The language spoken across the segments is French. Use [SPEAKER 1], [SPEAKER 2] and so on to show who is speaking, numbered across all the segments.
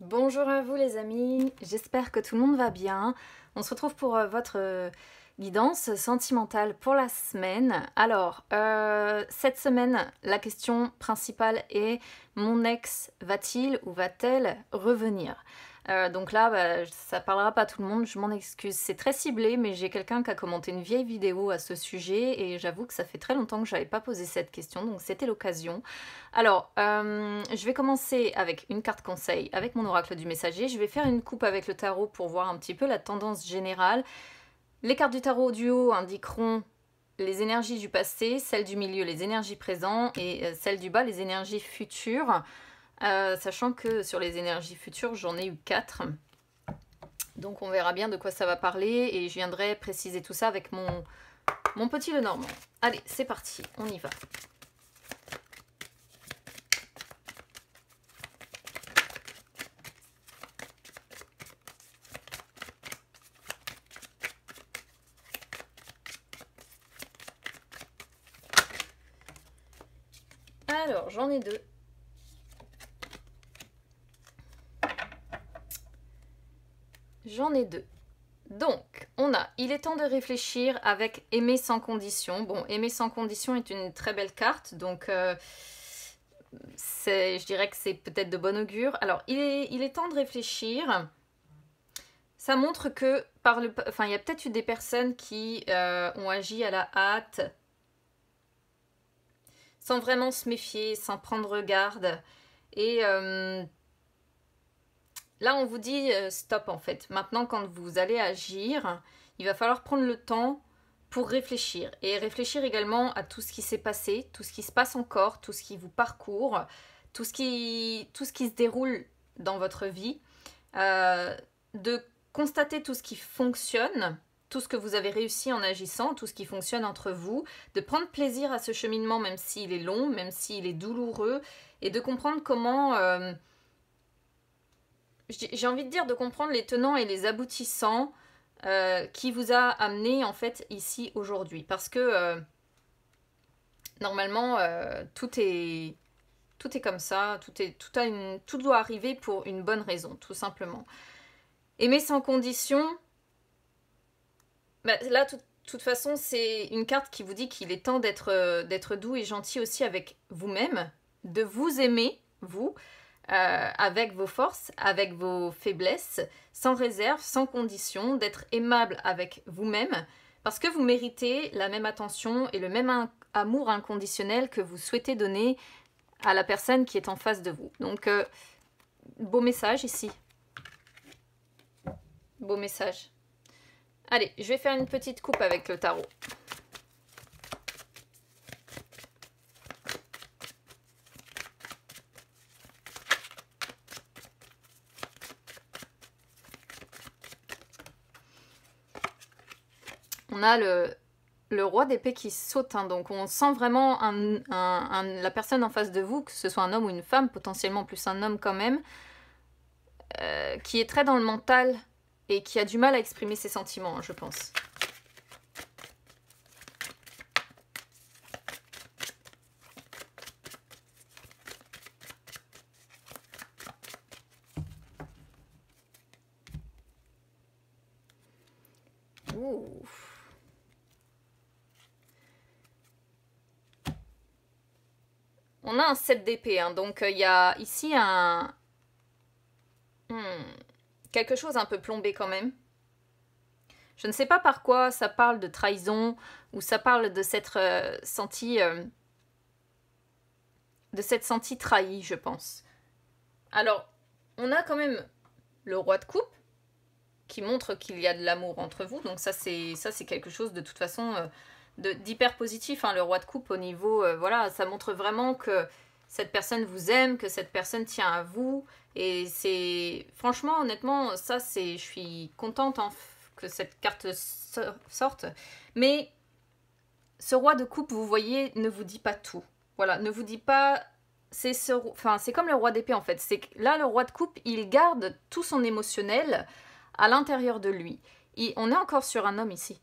[SPEAKER 1] Bonjour à vous les amis, j'espère que tout le monde va bien. On se retrouve pour votre guidance sentimentale pour la semaine. Alors, cette semaine, la question principale est: mon ex va-t-il ou va-t-elle revenir? Donc là, ça parlera pas à tout le monde, je m'en excuse. C'est très ciblé, mais j'ai quelqu'un qui a commenté une vieille vidéo à ce sujet et j'avoue que ça fait très longtemps que je n'avais pas posé cette question, donc c'était l'occasion. Alors, je vais commencer avec une carte conseil avec mon oracle du messager. Je vais faire une coupe avec le tarot pour voir un petit peu la tendance générale. Les cartes du tarot du haut indiqueront les énergies du passé, celles du milieu, les énergies présentes et celles du bas, les énergies futures. Sachant que sur les énergies futures, j'en ai eu 4. Donc on verra bien de quoi ça va parler et je viendrai préciser tout ça avec mon petit Lenormand. Allez, c'est parti, on y va. Alors, j'en ai 2. J'en ai 2. Donc, on a « Il est temps de réfléchir » avec « Aimer sans condition ». Bon, « Aimer sans condition » est une très belle carte, donc je dirais que c'est peut-être de bon augure. Alors, il est temps de réfléchir. Ça montre que, il y a peut-être eu des personnes qui ont agi à la hâte, sans vraiment se méfier, sans prendre garde. Et là, on vous dit stop en fait. Maintenant, quand vous allez agir, il va falloir prendre le temps pour réfléchir. Et réfléchir également à tout ce qui s'est passé, tout ce qui se passe encore, tout ce qui vous parcourt, tout ce qui se déroule dans votre vie. De constater tout ce qui fonctionne, tout ce que vous avez réussi en agissant, tout ce qui fonctionne entre vous, de prendre plaisir à ce cheminement même s'il est long, même s'il est douloureux, et de comprendre comment... j'ai envie de dire de comprendre les tenants et les aboutissants qui vous a amené en fait ici aujourd'hui. Parce que normalement tout est comme ça, tout doit arriver pour une bonne raison, tout simplement. Aimer sans condition, là de toute façon c'est une carte qui vous dit qu'il est temps d'être doux et gentil aussi avec vous-même, de vous aimer, vous, avec vos forces, avec vos faiblesses, sans réserve, sans condition, d'être aimable avec vous-même, parce que vous méritez la même attention et le même amour inconditionnel que vous souhaitez donner à la personne qui est en face de vous. Donc, beau message ici. Beau message. Allez, je vais faire une petite coupe avec le tarot. On a le roi d'épée qui saute, hein, donc on sent vraiment la personne en face de vous, que ce soit un homme ou une femme, potentiellement plus un homme quand même, qui est très dans le mental et qui a du mal à exprimer ses sentiments, hein, je pense. Ouh. On a un 7 d'épée, hein, donc il y a ici quelque chose un peu plombé quand même. Je ne sais pas par quoi ça parle de trahison ou ça parle de s'être senti trahi, je pense. Alors, on a quand même le roi de coupe qui montre qu'il y a de l'amour entre vous. Donc ça c'est quelque chose de toute façon d'hyper positif, hein, le roi de coupe au niveau... voilà, ça montre vraiment que cette personne vous aime, que cette personne tient à vous. Et c'est... Franchement, honnêtement, ça c'est... Je suis contente hein, que cette carte sorte. Mais ce roi de coupe, vous voyez, ne vous dit pas tout. Voilà, ne vous dit pas... c'est comme le roi d'épée en fait. C'est que là, le roi de coupe, il garde tout son émotionnel à l'intérieur de lui. Et on est encore sur un homme ici.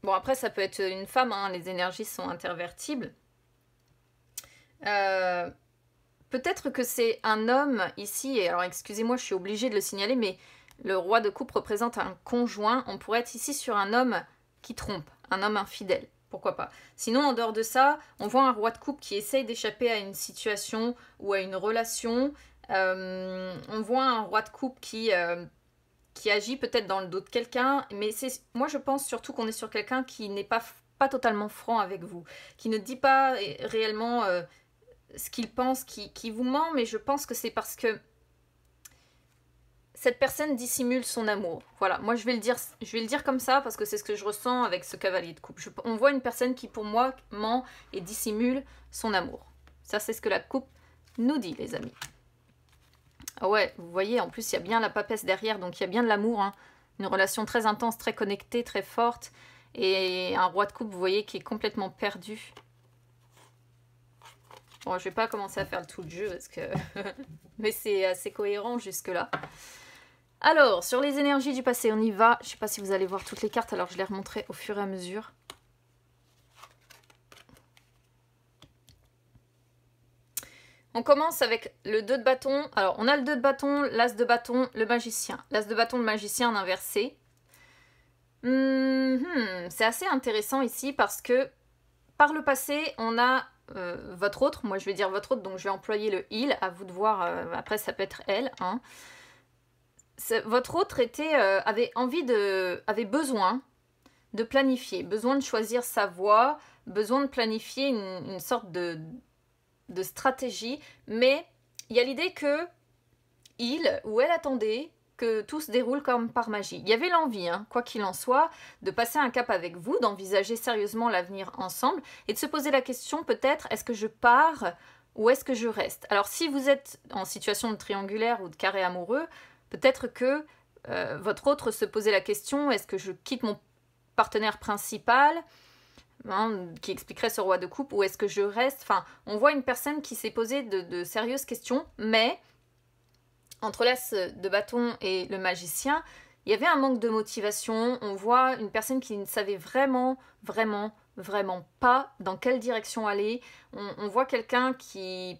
[SPEAKER 1] Bon, après, ça peut être une femme, hein, les énergies sont intervertibles. peut-être que c'est un homme ici, et alors excusez-moi, je suis obligée de le signaler, mais le roi de coupe représente un conjoint. On pourrait être ici sur un homme qui trompe, un homme infidèle. Pourquoi pas. Sinon, en dehors de ça, on voit un roi de coupe qui essaye d'échapper à une situation ou à une relation. On voit un roi de coupe qui agit peut-être dans le dos de quelqu'un. Mais moi, je pense surtout qu'on est sur quelqu'un qui n'est pas totalement franc avec vous, qui ne dit pas réellement ce qu'il pense, qui vous ment, mais je pense que c'est parce que cette personne dissimule son amour. Voilà, moi je vais le dire comme ça parce que c'est ce que je ressens avec ce cavalier de coupe. On voit une personne qui pour moi ment et dissimule son amour. Ça c'est ce que la coupe nous dit les amis. Ah ouais, vous voyez, en plus il y a bien la papesse derrière, donc il y a bien de l'amour. Hein. Une relation très intense, très connectée, très forte. Et un roi de coupe, vous voyez, qui est complètement perdu. Bon, je vais pas commencer à faire tout le jeu parce que... mais c'est assez cohérent jusque-là. Alors, sur les énergies du passé, on y va. Je sais pas si vous allez voir toutes les cartes, alors je les remontrerai au fur et à mesure. On commence avec le 2 de bâton. Alors, on a le 2 de bâton, l'as de bâton, le magicien. L'as de bâton, le magicien en inversé. C'est assez intéressant ici parce que par le passé, on a votre autre. Moi, je vais dire votre autre, donc je vais employer le il. À vous de voir. Après, ça peut être elle. Hein. Votre autre avait besoin de planifier, besoin de choisir sa voie, besoin de planifier une sorte de stratégie, mais il y a l'idée que il ou elle attendait que tout se déroule comme par magie. Il y avait l'envie, hein, quoi qu'il en soit, de passer un cap avec vous, d'envisager sérieusement l'avenir ensemble et de se poser la question peut-être, est-ce que je pars ou est-ce que je reste? Alors si vous êtes en situation de triangulaire ou de carré amoureux, peut-être que votre autre se posait la question, est-ce que je quitte mon partenaire principal, hein, qui expliquerait ce roi de coupe, ou est-ce que je reste? Enfin, on voit une personne qui s'est posé de sérieuses questions, mais entre l'as de bâton et le magicien, il y avait un manque de motivation. On voit une personne qui ne savait vraiment pas dans quelle direction aller. On voit quelqu'un qui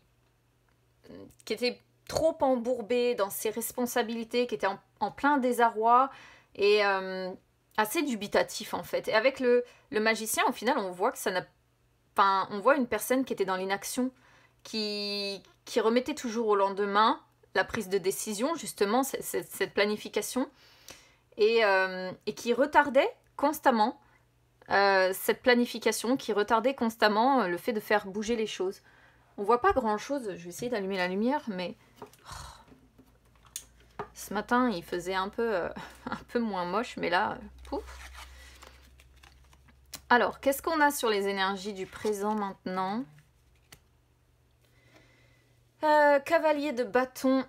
[SPEAKER 1] était trop embourbé dans ses responsabilités, qui était en plein désarroi et assez dubitatif en fait. Et avec le magicien, au final, on voit que ça n'a... Enfin, on voit une personne qui était dans l'inaction, qui remettait toujours au lendemain la prise de décision, justement, cette planification, et qui retardait constamment cette planification, qui retardait constamment le fait de faire bouger les choses. On voit pas grand-chose, je vais essayer d'allumer la lumière, mais... Ce matin, il faisait un peu moins moche, mais là, pouf. Alors, qu'est-ce qu'on a sur les énergies du présent maintenant? Cavalier de bâton,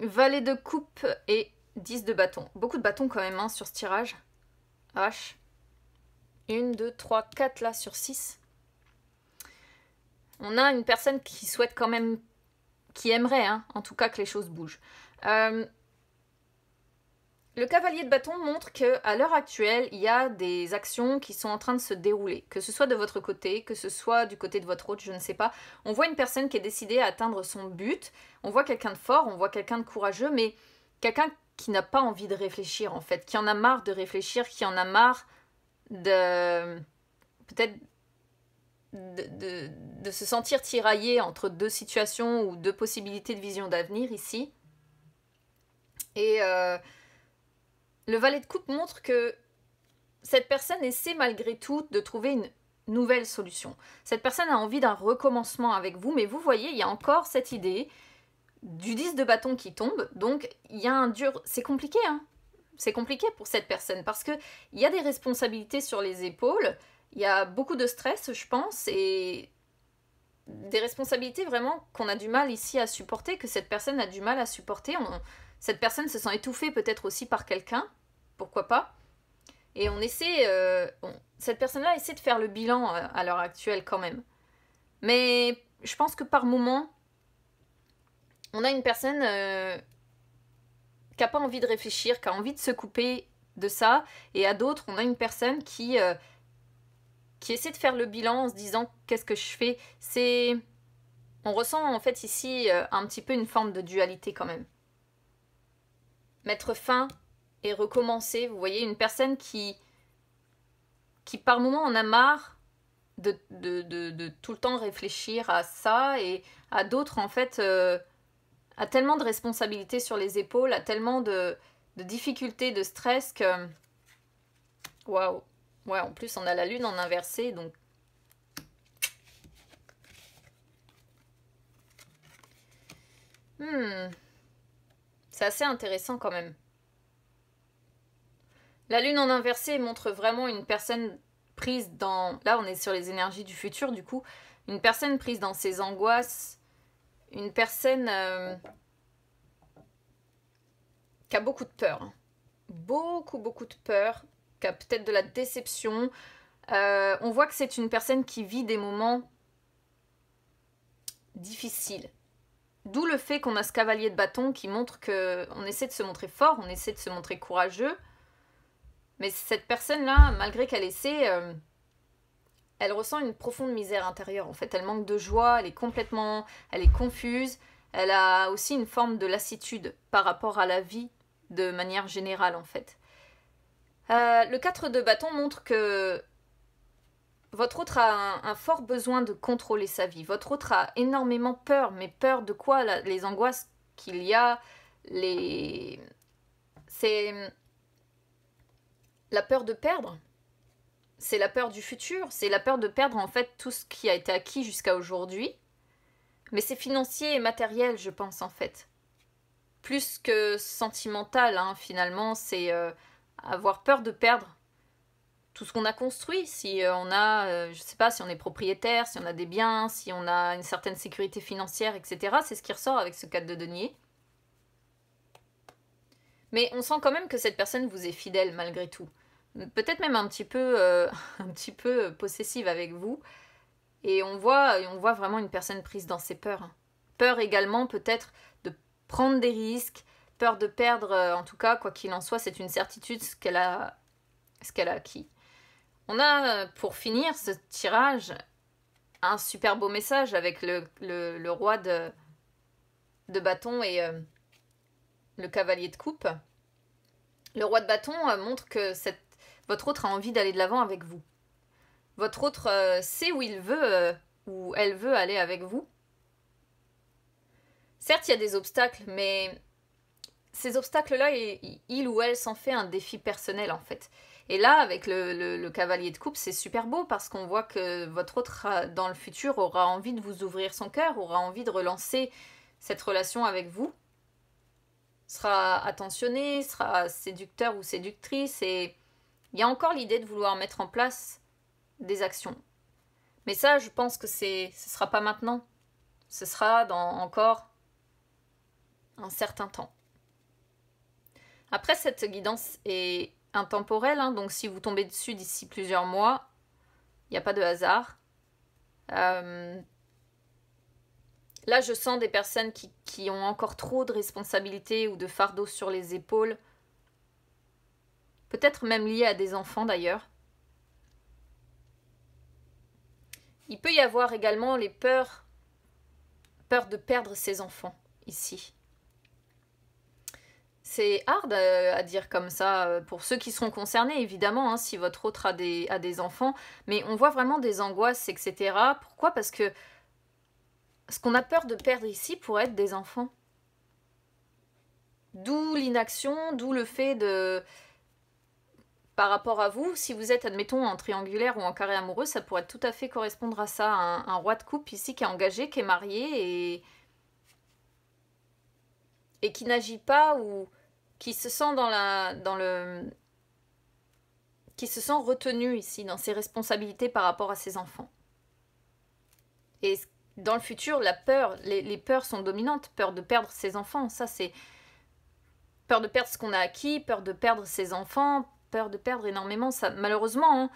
[SPEAKER 1] valet de coupe et 10 de bâton. Beaucoup de bâtons quand même hein, sur ce tirage. H. 1, 2, 3, 4 là sur 6. On a une personne qui souhaite quand même, qui aimerait hein, en tout cas que les choses bougent. Le cavalier de bâton montre qu'à l'heure actuelle, il y a des actions qui sont en train de se dérouler. Que ce soit de votre côté, que ce soit du côté de votre autre, je ne sais pas. On voit une personne qui est décidée à atteindre son but. On voit quelqu'un de fort, on voit quelqu'un de courageux, mais quelqu'un qui n'a pas envie de réfléchir en fait. Qui en a marre de réfléchir, qui en a marre de... peut-être... de se sentir tiraillé entre deux situations ou deux possibilités de vision d'avenir ici. Et... le valet de coupe montre que cette personne essaie malgré tout de trouver une nouvelle solution. Cette personne a envie d'un recommencement avec vous, mais vous voyez, il y a encore cette idée du 10 de bâton qui tombe, donc il y a un dur... C'est compliqué, hein. C'est compliqué pour cette personne, parce qu'il y a des responsabilités sur les épaules, il y a beaucoup de stress, je pense, et des responsabilités vraiment qu'on a du mal ici à supporter, que cette personne a du mal à supporter. Cette personne se sent étouffée peut-être aussi par quelqu'un, pourquoi pas. Et on essaie, cette personne-là essaie de faire le bilan à l'heure actuelle quand même. Mais je pense que par moment, on a une personne qui n'a pas envie de réfléchir, qui a envie de se couper de ça. Et à d'autres, on a une personne qui essaie de faire le bilan en se disant qu'est-ce que je fais. C'est On ressent en fait ici un petit peu une forme de dualité quand même. Mettre fin et recommencer. Vous voyez, une personne qui par moment en a marre de tout le temps réfléchir à ça, et à d'autres en fait a tellement de responsabilités sur les épaules, a tellement de difficultés, de stress que... Waouh. Ouais, en plus on a la lune en inversé, donc... C'est assez intéressant quand même. La lune en inversé montre vraiment une personne prise dans... Là, on est sur les énergies du futur, du coup. Une personne prise dans ses angoisses. Une personne qui a beaucoup de peur. Beaucoup, beaucoup de peur. Qui a peut-être de la déception. On voit que c'est une personne qui vit des moments difficiles. D'où le fait qu'on a ce cavalier de bâton qui montre qu'on essaie de se montrer fort, on essaie de se montrer courageux. Mais cette personne-là, malgré qu'elle essaie, elle ressent une profonde misère intérieure. En fait, elle manque de joie, elle est confuse. Elle a aussi une forme de lassitude par rapport à la vie de manière générale, en fait. Le 4 de bâton montre que votre autre a un fort besoin de contrôler sa vie. Votre autre a énormément peur, mais peur de quoi? Les angoisses qu'il y a, c'est la peur de perdre. C'est la peur du futur. C'est la peur de perdre en fait tout ce qui a été acquis jusqu'à aujourd'hui. Mais c'est financier et matériel, je pense, en fait. Plus que sentimental, hein, finalement, c'est avoir peur de perdre tout ce qu'on a construit. Si on a, je sais pas, si on est propriétaire, si on a des biens, si on a une certaine sécurité financière, etc. C'est ce qui ressort avec ce 4 de denier. Mais on sent quand même que cette personne vous est fidèle malgré tout. Peut-être même un petit peu possessive avec vous. Et on voit vraiment une personne prise dans ses peurs. Peur également peut-être de prendre des risques, peur de perdre, en tout cas, quoi qu'il en soit, c'est une certitude ce qu'elle a acquis. On a, pour finir ce tirage, un super beau message avec le roi de bâton et le cavalier de coupe. Le roi de bâton montre que votre autre a envie d'aller de l'avant avec vous. Votre autre sait où il veut, où elle veut aller avec vous. Certes, il y a des obstacles, mais ces obstacles-là, il ou elle s'en fait un défi personnel, en fait. Et là, avec le cavalier de coupe, c'est super beau parce qu'on voit que votre autre, dans le futur, aura envie de vous ouvrir son cœur, aura envie de relancer cette relation avec vous. Sera attentionné, sera séducteur ou séductrice, et il y a encore l'idée de vouloir mettre en place des actions. Mais ça, je pense que ce sera pas maintenant. Ce sera dans encore un certain temps. Après, cette guidance est intemporelle, hein, donc si vous tombez dessus d'ici plusieurs mois, il n'y a pas de hasard. Là, je sens des personnes qui ont encore trop de responsabilités ou de fardeaux sur les épaules. Peut-être même liées à des enfants d'ailleurs. Il peut y avoir également les peurs de perdre ses enfants ici. C'est hard à dire comme ça pour ceux qui seront concernés, évidemment, hein, si votre autre a des enfants. Mais on voit vraiment des angoisses, etc. Pourquoi? Parce que ce qu'on a peur de perdre ici pourrait être des enfants. D'où l'inaction, d'où le fait de... Par rapport à vous, si vous êtes, admettons, en triangulaire ou en carré amoureux, ça pourrait tout à fait correspondre à ça. Un roi de coupe ici qui est engagé, qui est marié et qui n'agit pas ou qui se sent qui se sent retenu ici dans ses responsabilités par rapport à ses enfants. Et dans le futur, la peur, les peurs sont dominantes. Peur de perdre ses enfants, ça c'est peur de perdre ce qu'on a acquis, peur de perdre ses enfants, peur de perdre énormément. Ça, malheureusement, hein,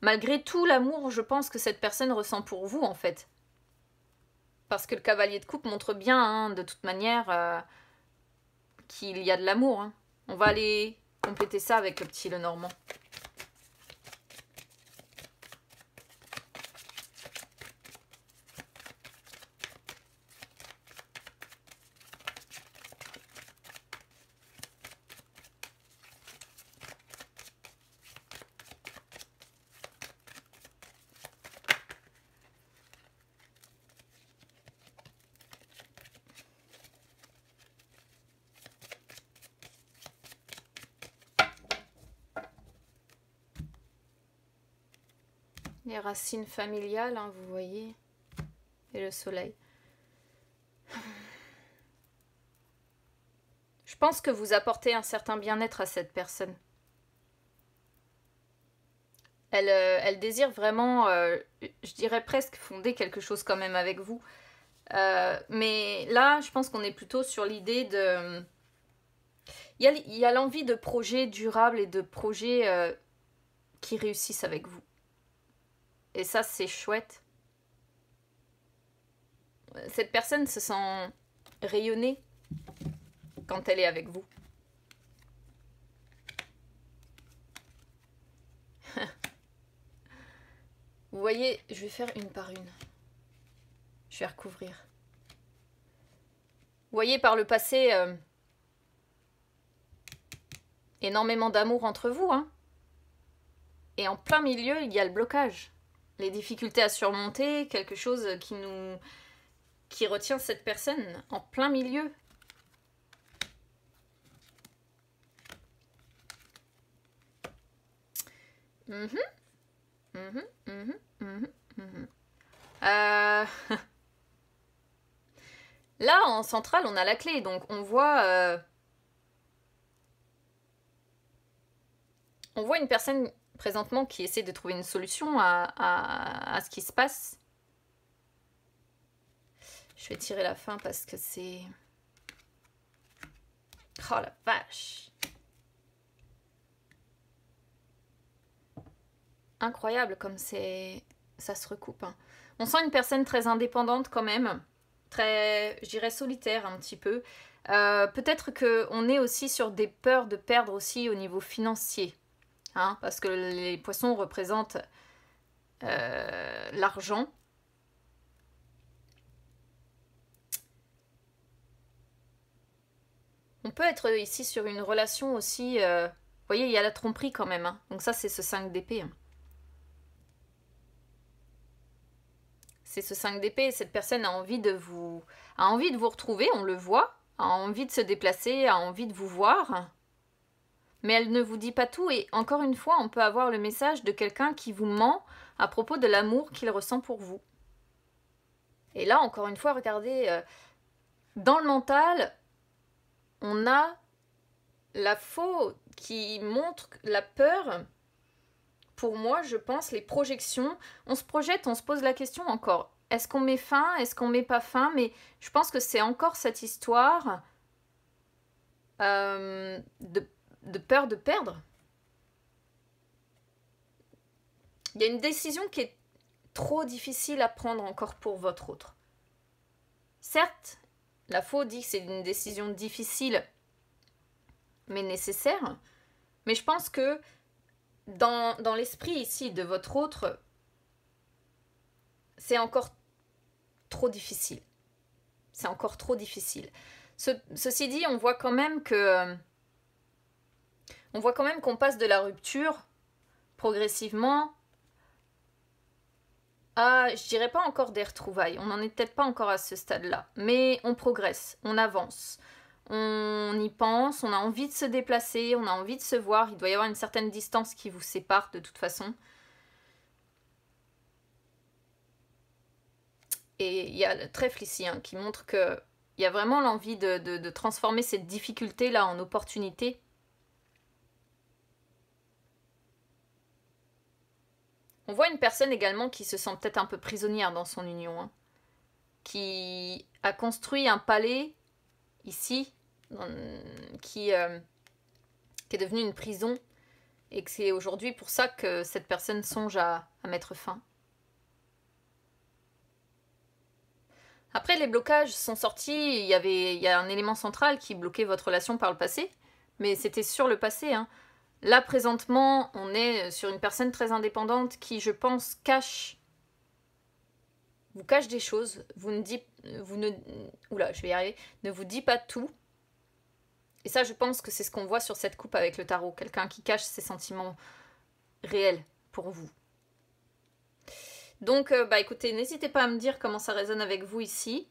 [SPEAKER 1] malgré tout l'amour, je pense que cette personne ressent pour vous en fait. Parce que le cavalier de coupe montre bien, hein, de toute manière, qu'il y a de l'amour. Hein. On va aller compléter ça avec le petit Lenormand. Les racines familiales, hein, vous voyez. Et le soleil. Je pense que vous apportez un certain bien-être à cette personne. Elle désire vraiment, je dirais presque, fonder quelque chose quand même avec vous. Mais là, je pense qu'on est plutôt sur l'idée de... Il y a l'envie de projets durables et de projets qui réussissent avec vous. Et ça, c'est chouette. Cette personne se sent rayonnée quand elle est avec vous. Vous voyez, je vais faire une par une. Je vais recouvrir. Vous voyez, par le passé, énormément d'amour entre vous, hein. Et en plein milieu, il y a le blocage. Les difficultés à surmonter, quelque chose qui retient cette personne en plein milieu. Là, en centrale, on a la clé, donc on voit une personne présentement qui essaie de trouver une solution à ce qui se passe. Je vais tirer la fin parce que c'est... Oh la vache! Incroyable comme c'est... ça se recoupe. Hein. On sent une personne très indépendante quand même. Très, je dirais, solitaire un petit peu. Peut-être qu'on est aussi sur des peurs de perdre aussi au niveau financier. Hein, parce que les poissons représentent l'argent. On peut être ici sur une relation aussi... vous voyez, il y a la tromperie quand même. Hein. Donc ça, c'est ce 5 d'épée. Hein. C'est ce 5 d'épée. Cette personne a envie de vous retrouver, on le voit. A envie de se déplacer, a envie de vous voir. Mais elle ne vous dit pas tout. Et encore une fois, on peut avoir le message de quelqu'un qui vous ment à propos de l'amour qu'il ressent pour vous. Et là, encore une fois, regardez, dans le mental, on a la faux qui montre la peur. Pour moi, je pense, les projections, on se projette, on se pose la question encore. Est-ce qu'on met fin? Est-ce qu'on met pas fin? Mais je pense que c'est encore cette histoire de peur de perdre. Il y a une décision qui est trop difficile à prendre encore pour votre autre. Certes, la faux dit que c'est une décision difficile, mais nécessaire. Mais je pense que dans l'esprit ici de votre autre, c'est encore trop difficile. C'est encore trop difficile. Ceci dit, on voit quand même qu'on passe de la rupture progressivement à, je dirais pas encore des retrouvailles. On n'en est peut-être pas encore à ce stade-là. Mais on progresse, on avance. On y pense, on a envie de se déplacer, on a envie de se voir. Il doit y avoir une certaine distance qui vous sépare de toute façon. Et il y a le trèfle ici hein, qui montre qu'il y a vraiment l'envie de transformer cette difficulté-là en opportunité. On voit une personne également qui se sent peut-être un peu prisonnière dans son union. Hein, qui a construit un palais ici, qui est devenu une prison. Et que c'est aujourd'hui pour ça que cette personne songe à mettre fin. Après, les blocages sont sortis, il y a un élément central qui bloquait votre relation par le passé, mais c'était sur le passé. Hein. Là, présentement, on est sur une personne très indépendante qui, je pense, vous cache des choses, oula, je vais y arriver, ne vous dit pas tout. Et ça, je pense que c'est ce qu'on voit sur cette coupe avec le tarot, quelqu'un qui cache ses sentiments réels pour vous. Donc, écoutez, n'hésitez pas à me dire comment ça résonne avec vous ici.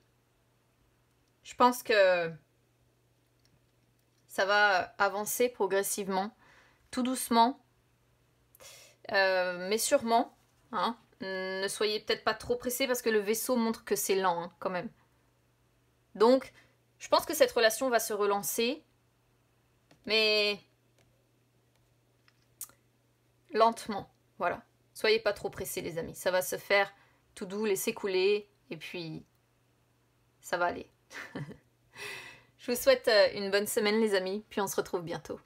[SPEAKER 1] Je pense que ça va avancer progressivement, tout doucement, mais sûrement. Hein. ne soyez peut-être pas trop pressés parce que le vaisseau montre que c'est lent hein, quand même. Donc, je pense que cette relation va se relancer, mais lentement, voilà. Soyez pas trop pressés les amis, ça va se faire tout doux, laissez couler, et puis ça va aller. Je vous souhaite une bonne semaine les amis, puis on se retrouve bientôt.